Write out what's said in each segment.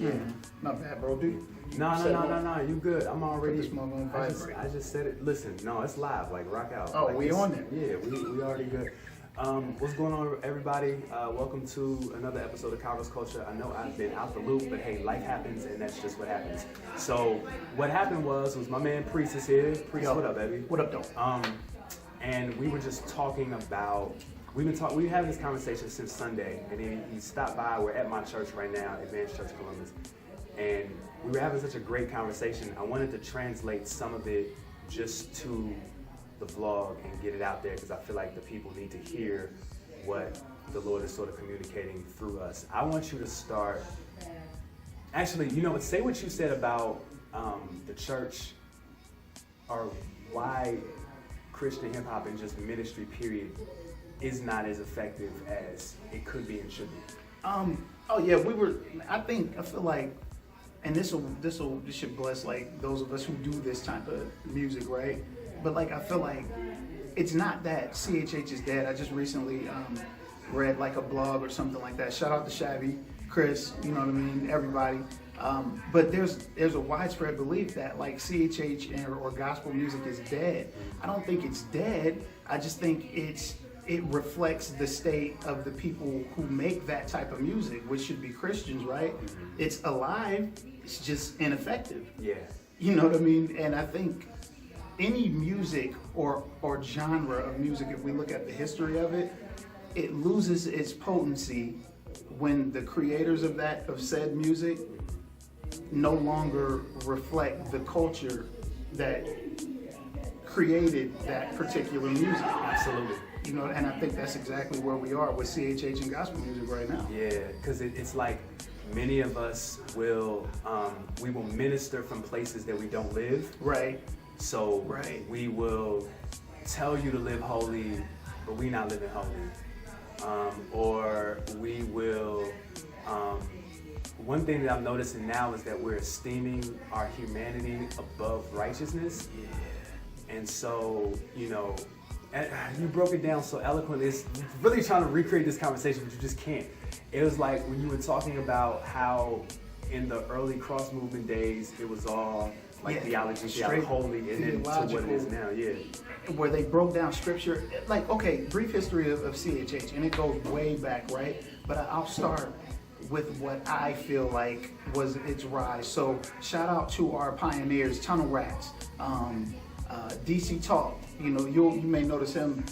Yeah. Not bad, bro. Dude. No. You good. I'm already. Put this mother on vibrate. I just said it. Listen, no, it's live. Like, rock out. Oh, like, we on there. Yeah, we already good. What's going on, everybody? Welcome to another episode of Kairos Culture. I know I've been out the loop, but hey, life happens, and that's just what happens. So, what happened was my man Priest is here. Priest, Yo, what up, baby? What up, though? And we were just talking about. We've been having this conversation since Sunday, and he stopped by. We're at my church right now, Advanced Church Columbus, and we were having such a great conversation. I wanted to translate some of it just to the vlog and get it out there because I feel like the people need to hear what the Lord is sort of communicating through us. I want you to start. Actually, say what you said about the church or why Christian hip hop and just ministry period is not as effective as it could be and should be. I feel like, and this should bless like those of us who do this type of music, right? But like, I feel like it's not that CHH is dead. I just recently read like a blog or something like that. Shout out to Shabby, Chris, you know what I mean, everybody. But there's a widespread belief that like CHH or gospel music is dead. I don't think it's dead. I just think it reflects the state of the people who make that type of music, which should be Christians, right? It's alive, it's just ineffective. Yeah. You know what I mean? And I think any music or genre of music, if we look at the history of it, it loses its potency when the creators of said music no longer reflect the culture that created that particular music. Absolutely. And I think that's exactly where we are with CHH and gospel music right now. Yeah, because it's like many of us will minister from places that we don't live. Right. So we will tell you to live holy, but we not living holy. Or we will, one thing that I'm noticing now is that we're esteeming our humanity above righteousness. Yeah. And so, you broke it down so eloquently. It's really trying to recreate this conversation, but you just can't. It was like when you were talking about how in the early cross movement days, it was all like theology, holy, and then to what it is now, where they broke down scripture. Like, okay, brief history of CHH, and it goes way back, right? But I'll start with what I feel like was its rise. So shout out to our pioneers, Tunnel Rats, DC Talk. You may notice him,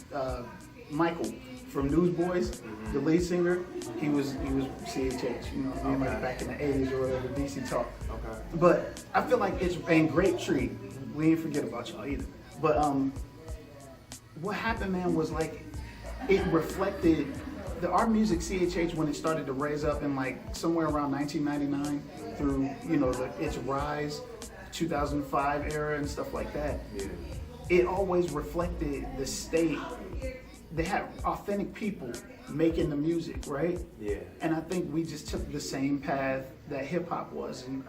Michael from Newsboys, the lead singer. He was CHH. Like back in the '80s or whatever. DC Talk. Okay. But I feel like it's and Grape Tree. We ain't forget about y'all either. But what happened, man, was like it reflected our music. CHH, when it started to raise up in like somewhere around 1999 through its rise, 2005 era and stuff like that. Yeah. It always reflected the state. They had authentic people making the music, right? Yeah. And I think we just took the same path that hip hop was. And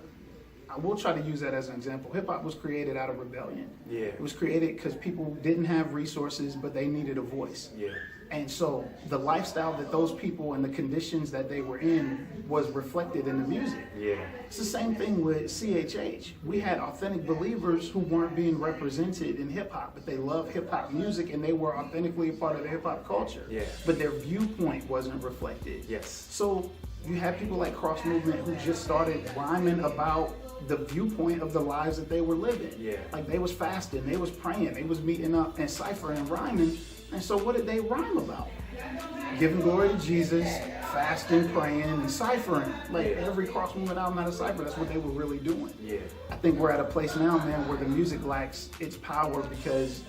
I will try to use that as an example. Hip hop was created out of rebellion. Yeah. It was created because people didn't have resources, but they needed a voice. Yeah. And so the lifestyle that those people and the conditions that they were in was reflected in the music. Yeah. It's the same thing with CHH. We had authentic believers who weren't being represented in hip hop, but they loved hip hop music and they were authentically a part of the hip hop culture. Yeah. But their viewpoint wasn't reflected. Yes. So you had people like Cross Movement who just started rhyming about the viewpoint of the lives that they were living. Yeah. Like they was fasting, they was praying, they was meeting up and ciphering and rhyming. And so what did they rhyme about? Giving glory to Jesus, fasting, praying, and ciphering. Like every Cross Movement album had a cipher. That's what they were really doing. Yeah. I think we're at a place now, man, where the music lacks its power because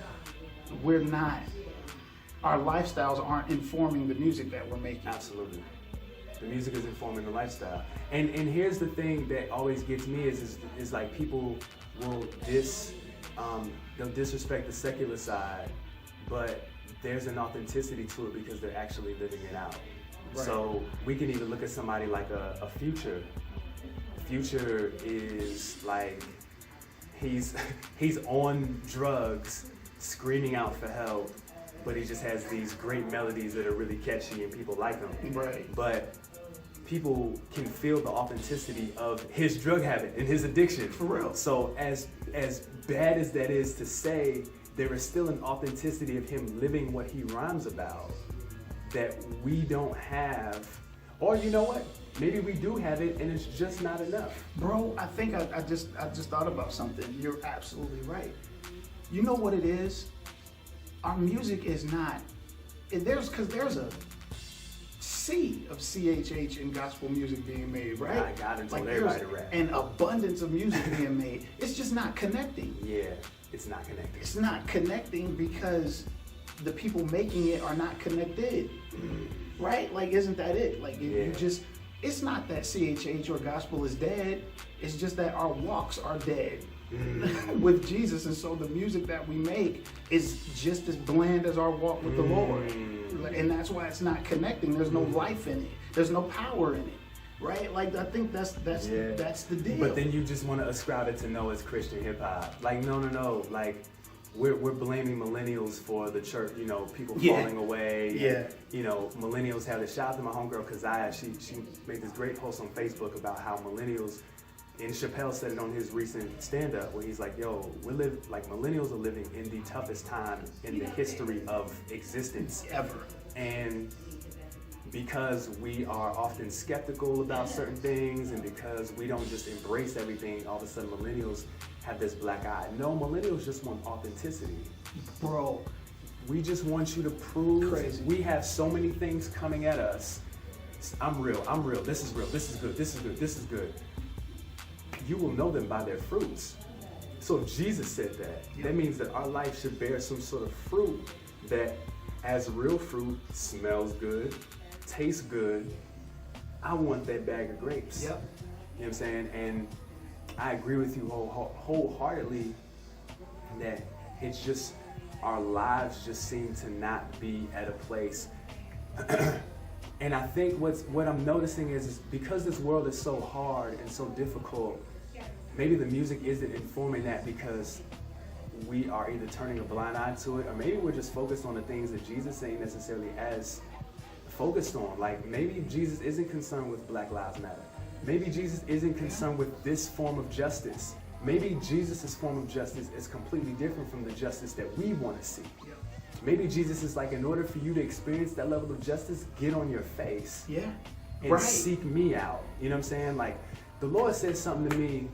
our lifestyles aren't informing the music that we're making. Absolutely. The music is informing the lifestyle. And here's the thing that always gets me is like people will they'll disrespect the secular side, but there's an authenticity to it because they're actually living it out. Right. So we can even look at somebody like a Future. Future is like, he's on drugs, screaming out for help, but he just has these great melodies that are really catchy and people like them. Right. But people can feel the authenticity of his drug habit and his addiction. For real. So as bad as that is to say, there is still an authenticity of him living what he rhymes about that we don't have. Or you know what? Maybe we do have it and it's just not enough. Bro, I think I just thought about something. You're absolutely right. You know what it is? Our music is not, there's a sea of CHH and gospel music being made, right? I got into everybody to rap. An abundance of music being made. It's just not connecting. Yeah, it's not connecting. It's not connecting because the people making it are not connected, right? Like, isn't that it? Like, you just, it's not that CHH or gospel is dead. It's just that our walks are dead with Jesus. And so the music that we make is just as bland as our walk with the Lord. And that's why it's not connecting. There's no life in it. There's no power in it, right? Like, I think that's the deal. But then you just want to ascribe it to no, it's Christian hip hop. Like, no. Like, we're blaming millennials for the church, you know, people falling away. Yeah. You know, millennials have this. Shout out to my homegirl Keziah. She made this great post on Facebook about how millennials, and Chappelle said it on his recent stand-up, where he's like, yo, millennials are living in the toughest time in the history of existence. Ever. And because we are often skeptical about certain things and because we don't just embrace everything, all of a sudden millennials have this black eye. No, millennials just want authenticity. Bro. We just want you to prove. Crazy. We have so many things coming at us. I'm real, this is real, this is good. You will know them by their fruits. So if Jesus said that, that means that our life should bear some sort of fruit that, as real fruit, smells good, tastes good. I want that bag of grapes. Yep. You know what I'm saying? And I agree with you wholeheartedly that it's just, our lives just seem to not be at a place. And I think what I'm noticing is because this world is so hard and so difficult, maybe the music isn't informing that because we are either turning a blind eye to it, or maybe we're just focused on the things that Jesus ain't necessarily as focused on. Like, maybe Jesus isn't concerned with Black Lives Matter. Maybe Jesus isn't concerned with this form of justice. Maybe Jesus' form of justice is completely different from the justice that we want to see. Maybe Jesus is like, in order for you to experience that level of justice, get on your face and seek me out. You know what I'm saying? Like, the Lord said something to me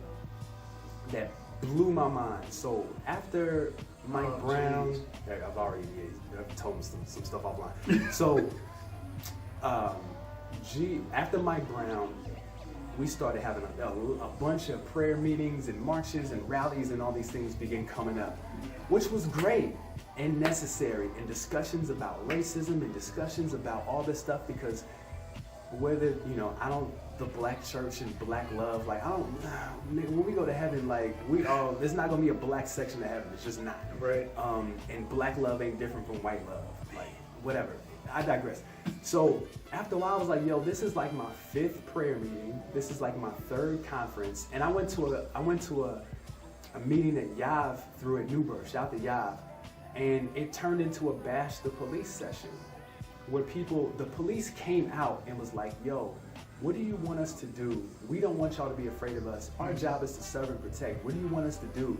that blew my mind. So after Mike Brown, I've already told him some stuff offline. So after Mike Brown, we started having a bunch of prayer meetings and marches and rallies, and all these things began coming up, which was great and necessary, and discussions about racism and discussions about all this stuff, because whether, you know, the black church and black love, like, when we go to heaven, like, there's not gonna be a black section of heaven, it's just not. Right. And black love ain't different from white love, like, whatever. I digress. So after a while, I was like, yo, this is like my 5th prayer meeting. This is like my 3rd conference. And I went to a meeting that Yav threw at Newburgh. Shout out to Yav. And it turned into a bash the police session, where the police came out and was like, yo, what do you want us to do? We don't want y'all to be afraid of us. Our job is to serve and protect. What do you want us to do?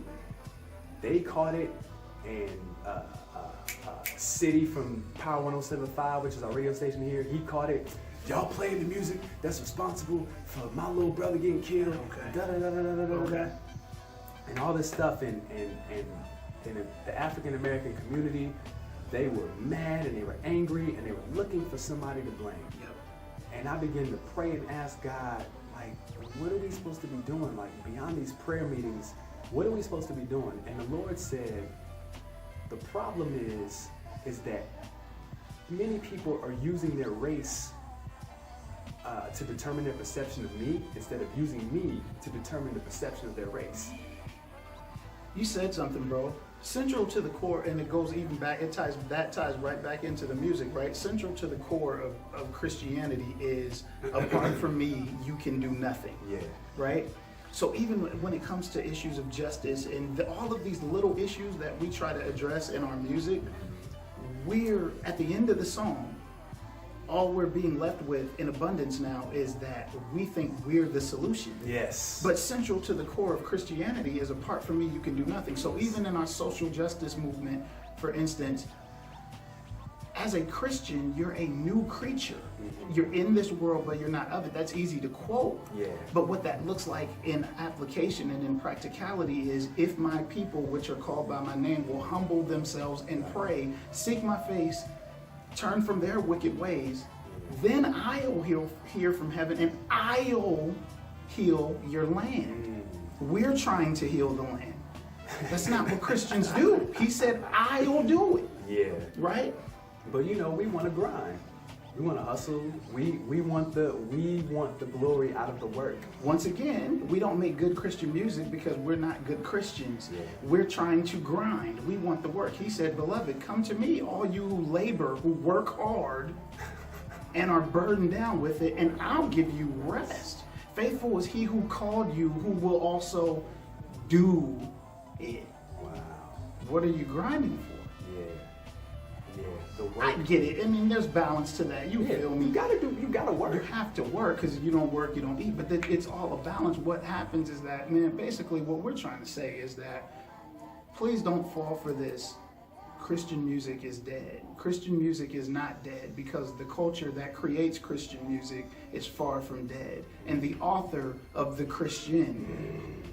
They caught it, and City from Power 107.5, which is our radio station here, he caught it. Y'all playing the music that's responsible for my little brother getting killed. Okay. And all this stuff, and the African American community, they were mad and they were angry and they were looking for somebody to blame. And I began to pray and ask God, like, what are we supposed to be doing? Like, beyond these prayer meetings, what are we supposed to be doing? And the Lord said, the problem is that many people are using their race to determine their perception of me, instead of using me to determine the perception of their race. You said something, bro. Central to the core, and it goes even back, ties right back into the music, right? Central to the core of Christianity is, apart from me, you can do nothing. Yeah. Right? So even when it comes to issues of justice and all of these little issues that we try to address in our music, we're, at the end of the song, all we're being left with in abundance now is that we think we're the solution. Yes. But central to the core of Christianity is, apart from me, you can do nothing. So even in our social justice movement, for instance, as a Christian, you're a new creature. You're in this world, but you're not of it. That's easy to quote. Yeah. But what that looks like in application and in practicality is, if my people, which are called by my name, will humble themselves and pray, seek my face, turn from their wicked ways, then I'll hear from heaven and I'll heal your land. We're trying to heal the land. That's not what Christians do. He said, I'll do it. Yeah. Right? But you know, we want to grind. We want to hustle. We want the glory out of the work. Once again, we don't make good Christian music because we're not good Christians. Yeah. We're trying to grind. We want the work. He said, beloved, come to me, all you who labor, who work hard and are burdened down with it, and I'll give you rest. Faithful is he who called you, who will also do it. Wow. What are you grinding for? Yeah. The work. I get it. I mean, there's balance to that. You feel me? You gotta work. You have to work, because if you don't work, you don't eat. But it's all a balance. What happens is that, man, basically what we're trying to say is that please don't fall for this. Christian music is dead. Christian music is not dead, because the culture that creates Christian music is far from dead. And the author of the Christian,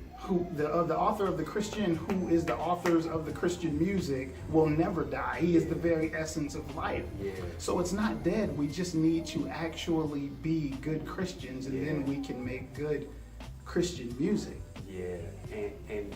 the author of the Christian, who is the authors of the Christian music, will never die. He is the very essence of life. Yeah. So it's not dead. We just need to actually be good Christians, and then we can make good Christian music. Yeah. And